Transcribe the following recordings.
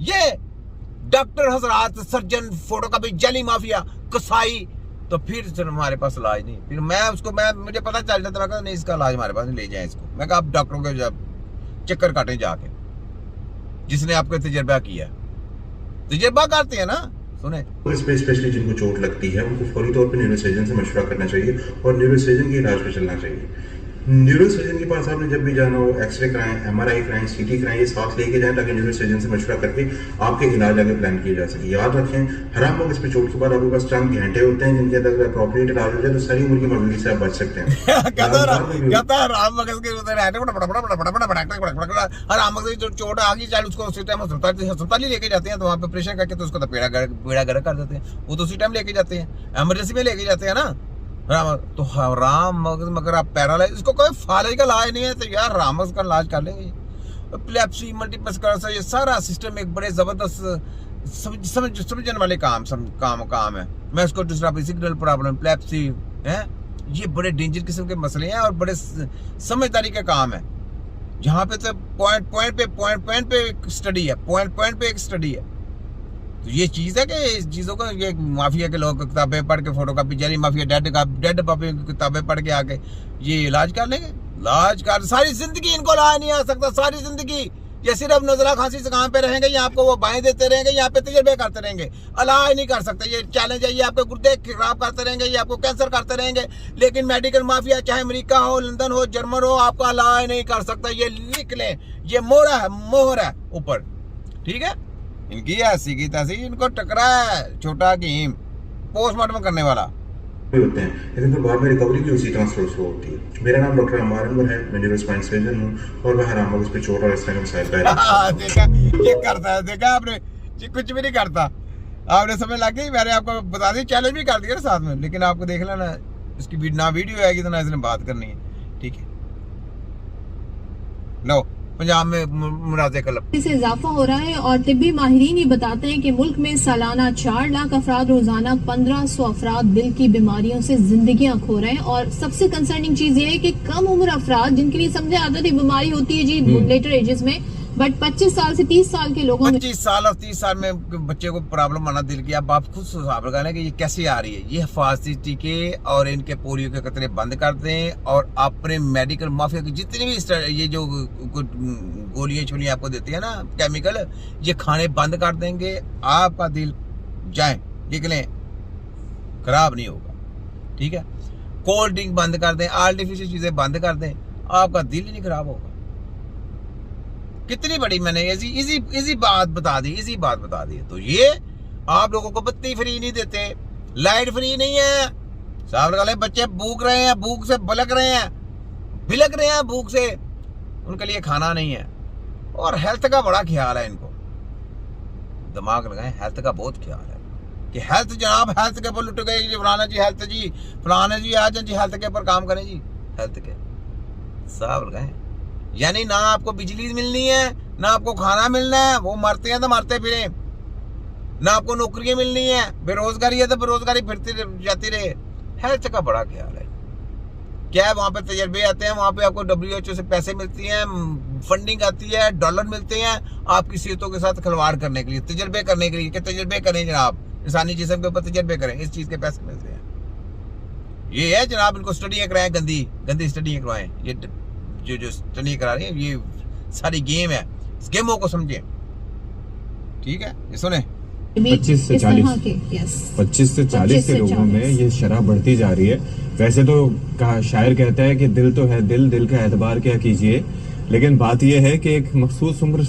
ये डॉक्टर हजरात, surgeon, photocopy, जाली माफिया, कसाई, तो फिर हमारे पास इलाज नहीं। फिर मुझे पता चल जाता था नहीं इसका इलाज हमारे पास नहीं, ले जाए इसको। मैं कहा आप डॉक्टरों के जब चक्कर काटें जाके, जिसने आपको तजर्बा किया, तजर्बा करते हैं ना। सुने, स्पेशली जिनको चोट लगती है उनको फौरी तौर पे न्यूरोसर्जन से मशवरा करना चाहिए और न्यूरोसर्जन के इलाज पे चलना चाहिए। न्यूरोसर्जन के पास आपने जब भी जाना हो, एक्सरे कराएं, एमआरआई कराएं, सीटी कराएं, ये साथ लेके जाएं ताकि न्यूरोसर्जन से मशवरा करके आपके इलाज आगे प्लान किए जा सके। याद रखें, हराम मगज पे चोट के बाद आपके पास चंद घंटे होते हैं जिनके अंदर अप्रोप्रिएट इलाज हो जाए तो सारी उम्र की मजबूरी से आप बच सकते हैं। हराम मगज के जो चोट आ गई, चाहे उसको उसी टाइम अस्पताल ही लेके जाते हैं, तो वहाँ पे ऑपरेशन करके तो उसको तो पेड़ा गर्क कर देते हैं। वो तो उसी टाइम लेके जाते हैं, इमरजेंसी में लेके जाते हैं ना। तो हराम मगज, मगर आप पैरालाइज, इसको कोई फालज का इलाज नहीं है, तो यार राम मगज का इलाज कर लेंगे। एपिलेप्सी, मल्टीपल स्क्लेरोसिस, ये सारा सिस्टम एक बड़े जबरदस्त समझने वाले काम है। मैं उसको डिस्ट्रॉफी सिग्नल प्रॉब्लम, एपिलेप्सी है, ये बड़े डेंजर किस्म के मसले हैं और बड़े समझदारी का काम है। जहाँ पे तो पॉइंट पे एक स्टडी है, पॉइंट पे एक स्टडी है। तो ये चीज है कि इस चीजों को ये माफिया के लोग किताबें पढ़ के, फोटोकॉपी, जाली माफिया, डेड पॉपी किताबें पढ़ के आके ये इलाज कर लेंगे। इलाज कर, सारी जिंदगी इनको इलाज नहीं आ सकता, सारी जिंदगी ये सिर्फ नजला खांसी से कहाँ पे रहेंगे, यहाँ आपको वो बाएं देते रहेंगे, यहाँ पे तजर्बे करते रहेंगे, इलाज नहीं कर सकते। ये चैलेंज है, ये आपके गुर्दे खराब करते रहेंगे, ये आपको कैंसर करते रहेंगे। लेकिन मेडिकल माफिया चाहे अमेरिका हो, लंदन हो, जर्मन हो, आपका इलाज नहीं कर सकता। ये लिख लें, ये मोहर है ऊपर, ठीक है। इनकी ऐसी की तैसी, इनको टकरा है छोटा कीम पोस्टमार्टम करने वाला होते हैं, लेकिन फिर बाद में रिकवरी भी उसी ट्रांसफर से होती है। मेरा नाम डॉक्टर अम्मार अनवर है, मैं न्यूरोस्पाइन सर्जन हूँ और मैं हराम मगज पे चोट और इस तरह के मसाइल का देखा, ये करता है, देखा आपने, ये कुछ भी नहीं करता। आपने समझ लग गई, मैंने आपको बता दी, चैलेंज भी कर दिया ना साथ में। लेकिन आपको देख लेना, इसकी ना वीडियो आएगी तो ना इसने बात करनी है, ठीक है। लो, पंजाब में मुरादे कलब से इजाफा हो रहा है और तिब्बी माहिरीन ये बताते हैं कि मुल्क में सालाना 4 लाख अफराद, रोजाना 1500 अफराद दिल की बीमारियों से जिंदगियां खो रहे हैं। और सबसे कंसर्निंग चीज ये है कि कम उम्र अफराद जिनके लिए समझे आदत ही बीमारी होती है जी लेटर एजेस में, बट 25 साल से 30 साल के लोगों में, 25 साल और 30 साल में बच्चे को प्रॉब्लम आना दिल की। अब आप खुद हिसाब लगाना कि ये कैसे आ रही है। ये हिफाजती टीके और इनके पोलियो के कतरे बंद कर दें और अपने मेडिकल माफिया की जितनी भी ये जो गोलियां छोलियां आपको देती है ना केमिकल, ये खाने बंद कर देंगे, आपका दिल जाए निकले खराब नहीं होगा, ठीक है। कोल्ड ड्रिंक बंद कर दें, आर्टिफिशियल चीजें बंद कर दें, आपका दिल ही नहीं खराब होगा। कितनी बड़ी मैंने इजी बात बता दी। तो ये आप लोगों को बत्ती फ्री नहीं देते, लाइट फ्री नहीं है, साहब लगा ले, बच्चे भूख रहे हैं, भूख से बिलक रहे हैं भूख से, उनके लिए खाना नहीं है। और हेल्थ का बड़ा ख्याल है इनको, दिमाग लगाएं, हेल्थ का बहुत ख्याल है कि हेल्थ जनाब, हेल्थ के ऊपर लुट गए जी, फलाना जी हेल्थ जी, फलाना जी आज जी हेल्थ के ऊपर काम करें जी, हेल्थ के साहब लगाएं। यानी ना आपको बिजली मिलनी है, ना आपको खाना मिलना है, वो मरते हैं तो मरते फिरे, ना आपको नौकरियां मिलनी है, बेरोजगारी है तो बेरोजगारी फिरती जाती रहे। हेल्थ का बड़ा ख्याल है। क्या है, वहां पे तजर्बे आते हैं, वहां पे आपको WHO से पैसे मिलती हैं, फंडिंग आती है, डॉलर मिलते हैं आपकी सेहतों के साथ खिलवाड़ करने के लिए, तजर्बे करने के लिए कि तजर्बे करें जनाब, इंसानी जिस्म के ऊपर तजर्बे करें, इस चीज के पैसे मिलते हैं। ये है जनाब, इनको स्टडियां कराएं, गंदी स्टडियां करवाएं। ये जो स्टडी करा रही है, ये सारी गेम है, इस गेमों को समझें, ठीक है। ये सुने, 25 से 40 के लोगों में ये शराब बढ़ती जा रही है। वैसे तो शायर कहता है कि दिल तो है दिल का एतबार क्या कीजिए, लेकिन बात ये है कि एक मखसूस उम्र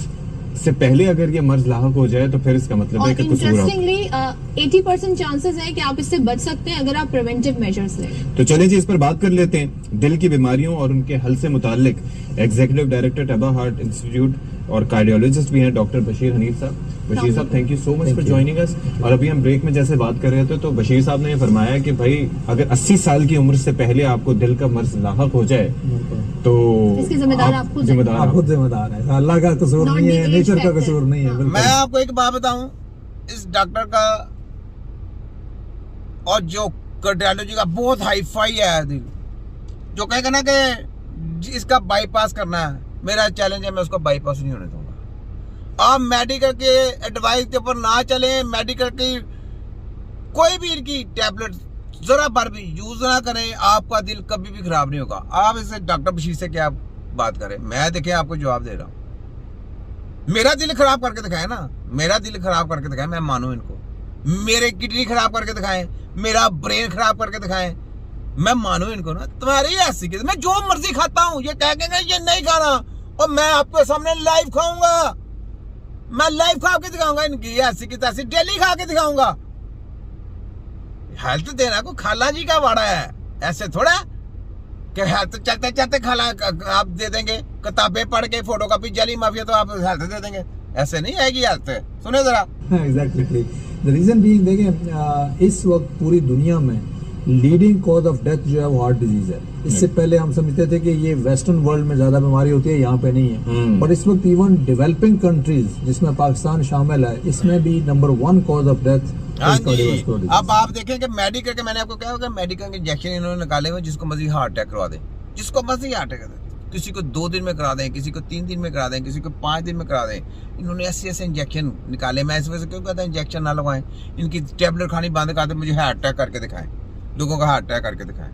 से पहले अगर ये मर्ज लाहक हो जाए तो फिर इसका मतलब है कि इंटरेस्टिंगली 80% चांसेस है कि आप इससे बच सकते हैं अगर आप प्रिवेंटिव मेजर्स लें। तो चलिए जी, इस पर बात कर लेते हैं। दिल की बीमारियों और उनके हल से मुताल्लिक executive director Taiba heart institute और कार्डियोलॉजिस्ट भी हैं डॉक्टर बशीर हनीफ साहब। बशीर साहब, thank you so much for joining us. और अभी हम ब्रेक में जैसे बात कर रहे थे तो बशीर साहब ने फरमाया कि भाई अगर 80 साल की उम्र से पहले आपको दिल का मर्ज लाहक हो जाए तो इसके जिम्मेदार आप खुद जिम्मेदार है, अल्लाह का कसूर नहीं है, नेचर का कसूर नहीं है। मैं आपको एक बात बताऊं, इस डॉक्टर का और जो कार्डियोलॉजी का बहुत हाई फाई है दिल, जो कहेगा ना कि इसका बाईपास करना है, मेरा चैलेंज है, मैं उसको बाईपास नहीं होने दूंगा। आप मेडिकल के एडवाइस के ऊपर ना चलें, मेडिकल की कोई भी इनकी टैबलेट जरा बार भी यूज ना करें, आपका दिल कभी भी खराब नहीं होगा। आप इसे डॉक्टर बशीर से क्या बात करें, मैं देखें आपको जवाब दे रहा हूं। मेरा दिल खराब करके दिखाए ना, मेरा दिल खराब करके दिखाए, मैं मानूं इनको। मेरे किडनी खराब करके दिखाएं, मेरा ब्रेन खराब करके दिखाएं, मैं मानूं इनको ना। तुम्हारी ऐसी की मैं जो मर्जी खाता हूं, ये कह के ये नहीं खाना, और मैं आपके सामने लाइव खाऊंगा, मैं लाइव खा के दिखाऊंगा इनकी ऐसी की तैसी, डेली खा के दिखाऊंगा। हेल्थ देना को खाला जी का वाड़ा है, ऐसे थोड़ा कि हेल्थ चलते चलते खाला आप दे देंगे, किताबें पढ़ के फोटोकॉपी जली माफिया तो आप हेल्थ दे देंगे, ऐसे नहीं आएगी हेल्थ। सुने जरा। एग्जैक्टली द रीजन बीइंग देखें इस वक्त पूरी दुनिया में लीडिंग कॉज ऑफ डेथ जो है वो हार्ट डिजीज है। इससे पहले हम समझते थे कि ये वेस्टर्न वर्ल्ड में ज्यादा बीमारी होती है, यहाँ पे नहीं है। और इस वक्त इवन डेवलपिंग कंट्रीज जिसमें पाकिस्तान शामिल है, इसमें भी नंबर 1 कॉज ऑफ डेथ। हाँ जी, अब आप देखें कि मेडिकल के, मैंने आपको कहा होगा मेडिकल के इंजेक्शन इन्होंने निकाले हुए, जिसको मर्जी हार्ट अटैक करवा दें, जिसको मर्जी हार्ट अटैक, किसी को 2 दिन में करा दें, किसी को 3 दिन में करा दें, किसी को 5 दिन में करा दें। इन्होंने ऐसे इंजेक्शन निकाले। मैं इस वजह से क्यों कहता हूं इंजेक्शन ना लगवाएं, इनकी टैबलेट खानी बंद कर दें, मुझे हार्ट अटैक करके दिखाएं, लोगों का हार्ट अटैक करके दिखाएं।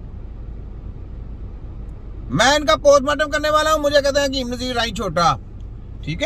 मैं इनका पोस्टमार्टम करने वाला हूं, मुझे कहते हैं कि हिम्मत राई छोटा, ठीक है।